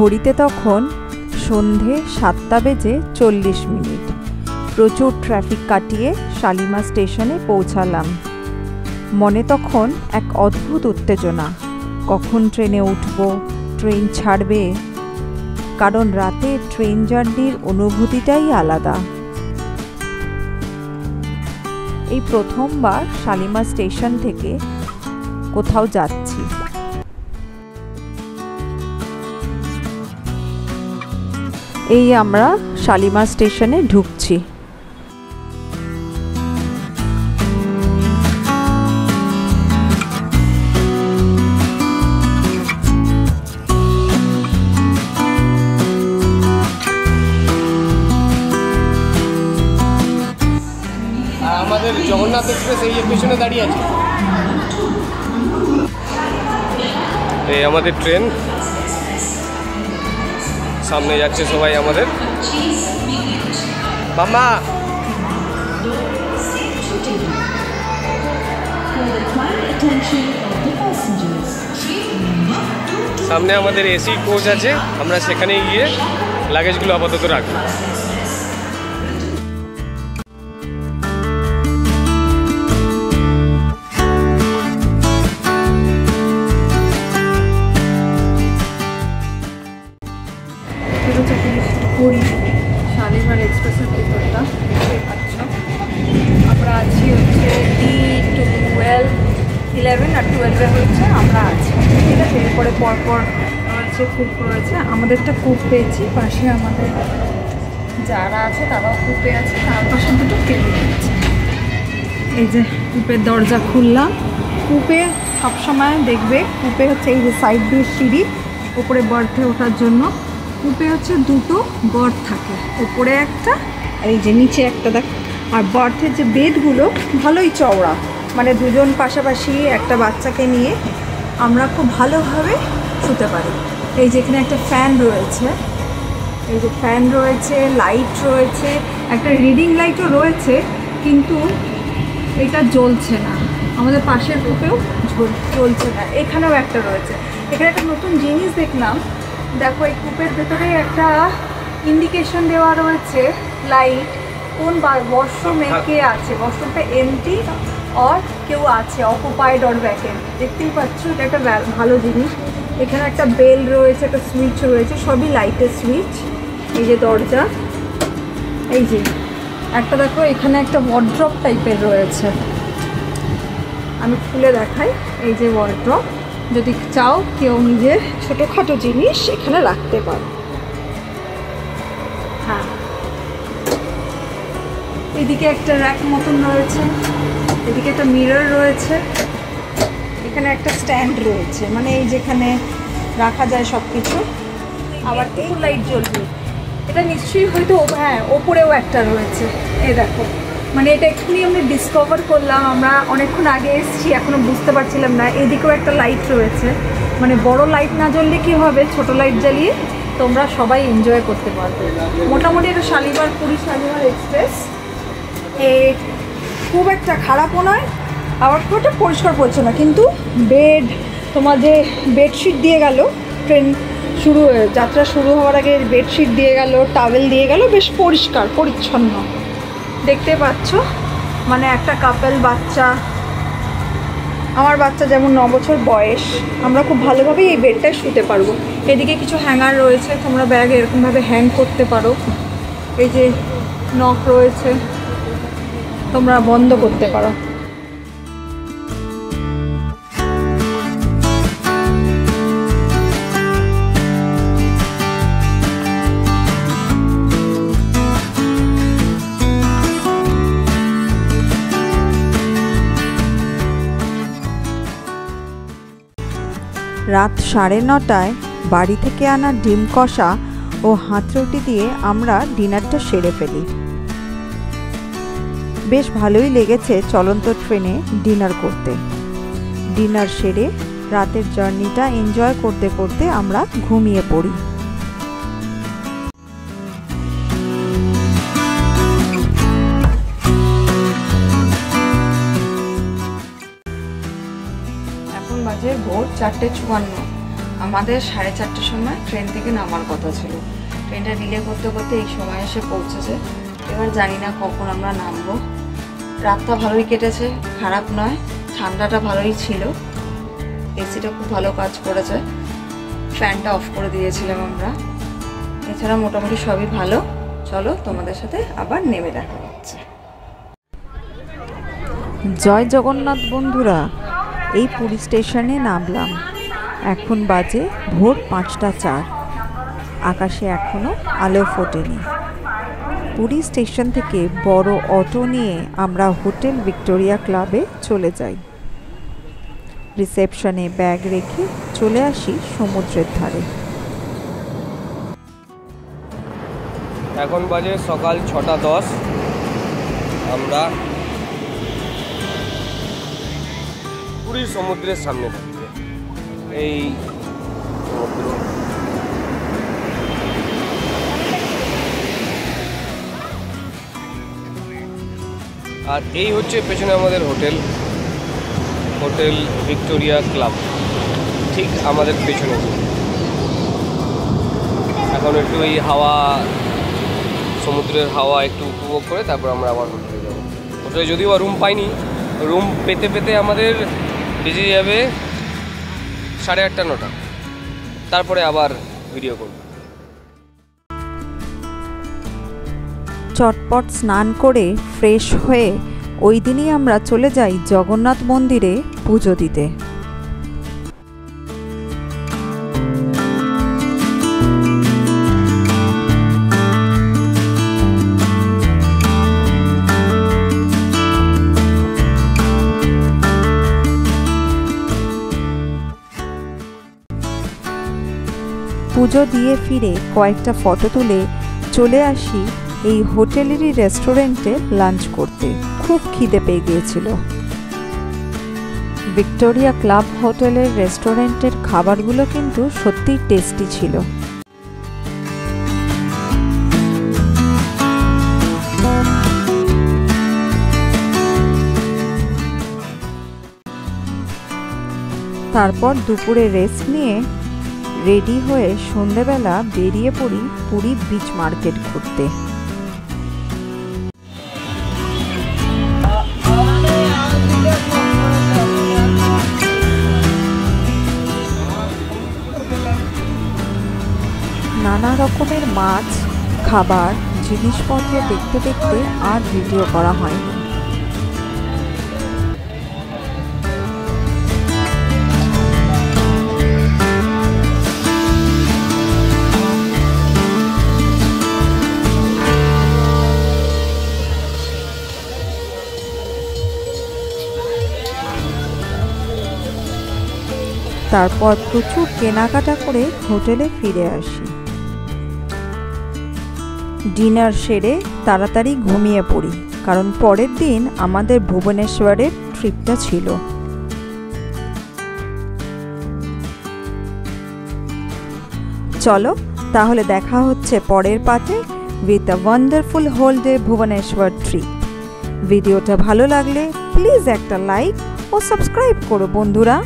ঘড়িতে তখন সন্ধে 7টা বেজে 40 মিনিট। প্রচুর ট্রাফিক কাটিয়ে শালিমার স্টেশনে পৌঁছালাম। মনে তখন এক অদ্ভুত উত্তেজনা, কখন ট্রেনে উঠব, ট্রেন ছাড়বে। কারণ রাতে ট্রেন জার্নির অনুভূতিটাই আলাদা। এই প্রথমবার শালিমার স্টেশন থেকে কোথাও যাচ্ছি। এই আমরা শালিমার স্টেশনে ঢুকছি। আমাদের জগন্নাথ এক্সপ্রেস এই পেছনে দাঁড়িয়ে আছে। এই আমাদের ট্রেন, সামনে যাচ্ছে সবাই আমাদের। মামা সামনে আমাদের এসি কোচ আছে, আমরা সেখানে গিয়ে লাগেজগুলো আপাতত রাখবো। শালিমার এক্সপ্রেসের ভিতরটা দেখতে পাচ্ছ। আমরা আছি হচ্ছে D12, 11 আর 12 হচ্ছে আমরা আছি, ঠিক আছে। এরপরে পরপর হচ্ছে কূপ রয়েছে, আমাদেরটা কূপ পেয়েছি, পাশে আমাদের যারা আছে তারাও কূপে আছে, তার পাশে দুটো কেবিন আছে। এই যে কূপের দরজা খুললাম। কূপে সবসময় দেখবে কূপে হচ্ছে এই যে সাইড দিয়ে সিঁড়ি, উপরে বার্থে ওঠার জন্য। কূপে হচ্ছে দুটো বার্থ থাকে, উপরে একটা আর এই যে নিচে একটা দেখ। আর বার্থের যে বেডগুলো ভালোই চওড়া, মানে দুজন পাশাপাশি একটা বাচ্চাকে নিয়ে আমরা খুব ভালোভাবে শুতে পারি। এই যে এখানে একটা ফ্যান রয়েছে, এই যে ফ্যান রয়েছে, লাইট রয়েছে, একটা রিডিং লাইটও রয়েছে, কিন্তু এটা জ্বলছে না। আমাদের পাশের কূপেও জ্বলছে না, এখানেও একটা রয়েছে। এখানে একটা নতুন জিনিস দেখলাম, দেখো এই কূপের ভেতরে একটা ইন্ডিকেশন দেওয়া রয়েছে, লাইট, কোন ওয়াশরুমে কে আছে, ওয়াশরুমটা এমটি আর কেউ আছে, অকুপাইড অর ভ্যাকেন্ট। দেখতেই পাচ্ছ, এটা একটা ভালো জিনিস। এখানে একটা বেল রয়েছে, একটা সুইচ রয়েছে, সবই লাইটের সুইচ। এই যে দরজা, এই যে একটা দেখো এখানে একটা ওয়ার্ড্রপ টাইপের রয়েছে, আমি খুলে দেখাই। এই যে ওয়ার্ড্রপ, যদি চাও কেউ নিজের ছোটোখাটো জিনিস এখানে রাখতে পারো। হ্যাঁ, এদিকে একটা র্যাক মতন রয়েছে, এদিকে একটা মিরর রয়েছে, এখানে একটা স্ট্যান্ড রয়েছে, মানে এই যেখানে রাখা যায় সব কিছু। আবার এই লাইট জ্বলবে, এটা নিশ্চয়ই হয়তো, হ্যাঁ ওপরেও একটা রয়েছে। এই দেখো, মানে এটা এক্ষুনি আমরা ডিসকভার করলাম, আমরা অনেকক্ষণ আগে এসেছি, এখনও বুঝতে পারছিলাম না। এদিকেও একটা লাইট রয়েছে, মানে বড় লাইট না জ্বললে কী হবে, ছোট লাইট জ্বালিয়ে তোমরা সবাই এনজয় করতে পারবে। মোটামুটি এটা শালিমার, পুরী শালিমার এক্সপ্রেস। খুব একটা খারাপও নয়, আবার খুব একটা পরিষ্কার পরিচ্ছন্ন, কিন্তু বেড, তোমার যে বেডশিট দিয়ে গেল, ট্রেন যাত্রা শুরু হওয়ার আগে বেডশিট দিয়ে গেল, টাওয়েল দিয়ে গেল, বেশ পরিষ্কার পরিচ্ছন্ন দেখতে পাচ্ছ। মানে একটা কাপল বাচ্চা, আমার বাচ্চা যেমন 9 বছর বয়স, আমরা খুব ভালোভাবেই এই বেডটায় শুতে পারবো। এদিকে কিছু হ্যাঙ্গার রয়েছে, তোমরা ব্যাগ এরকমভাবে হ্যাং করতে পারো। এই যে নখ রয়েছে, তোমরা বন্ধ করতে পারো। রাত 9:30টায় বাড়ি থেকে আনা ডিম কষা ও হাতরুটি দিয়ে আমরা ডিনারটা সেরে ফেলি। বেশ ভালোই লেগেছে চলন্ত ট্রেনে ডিনার করতে। ডিনার সেরে রাতের জার্নিটা এনজয় করতে করতে আমরা ঘুমিয়ে পড়ি। এখন বাজে ভোর 4:54। আমরা আমাদের 4:30টার সময় ট্রেন থেকে নামার কথা ছিল। ট্রেনটা ডিলে করতে করতে এই সময় এসে পৌঁছেছে। এবার জানি না কখন আমরা নামবো। রাতটা ভালোই কেটেছে, খারাপ নয়, ঠান্ডাটা ভালোই ছিল, এসিটা খুব ভালো কাজ করেছে, ফ্যানটা অফ করে দিয়েছিলাম আমরা। এছাড়া মোটামুটি সবই ভালো। চলো তোমাদের সাথে আবার নেমে দেখা হচ্ছে। জয় জগন্নাথ বন্ধুরা, এই পুরী স্টেশনে নামলাম। এখন বাজে ভোর 5:04। আকাশে এখনও আলো ফোটেনি। পুরী স্টেশন থেকে বড় অটো নিয়ে আমরা হোটেল ভিক্টোরিয়া ক্লাবে চলে যাই। রিসেপশনে ব্যাগ রেখে চলে আসি সমুদ্রের ধারে। এখন বাজে সকাল 6:10। আমরা পুরীর সমুদ্রের সামনে থাকছি। এই সমুদ্র আর এই হচ্ছে পেছনে আমাদের হোটেল ভিক্টোরিয়া ক্লাব, ঠিক আমাদের পেছনে। এখন একটু এই সমুদ্রের হাওয়া একটু উপভোগ করে তারপর আমরা আবার হোটেলে যাবো। হোটেলে যদিও বা রুম পাইনি, রুম পেতে পেতে আমাদের বেজে যাবে 8:30 9টা। তারপরে আবার ভিডিও করব। চটপট স্নান করে ফ্রেশ হয়ে ওই দিনই আমরা চলে যাই জগন্নাথ মন্দিরে পুজো দিতে। পুজো দিয়ে ফিরে কয়েকটা ফটো তুলে চলে আসি এই হোটেলেরই রেস্টুরেন্টে লাঞ্চ করতে। খুব খিদে পেয়ে গিয়েছিল। ভিক্টোরিয়া ক্লাব হোটেলের রেস্টুরেন্টের খাবারগুলো কিন্তু সত্যিই টেস্টি ছিল। তারপর দুপুরে রেস্ট নিয়ে রেডি হয়ে সন্ধেবেলা বেরিয়ে পড়ি পুরী বিচ মার্কেট ঘুরতে। নানা রকমের মাছ, খাবার, জিনিসপত্র দেখতে দেখতে আর ভিডিও করা হয়নি। তারপর প্রচুর কেনাকাটা করে হোটেলে ফিরে আসি। ডিনার সেরে তাড়াতাড়ি ঘুমিয়ে পড়ি, কারণ পরের দিন আমাদের ভুবনেশ্বরের ট্রিপটা ছিল। চলো তাহলে দেখা হচ্ছে পরের পার্টে with a wonderful whole day Bhubaneswar trip. ভিডিওটা ভালো লাগলে প্লিজ একটা লাইক ও সাবস্ক্রাইব করো বন্ধুরা।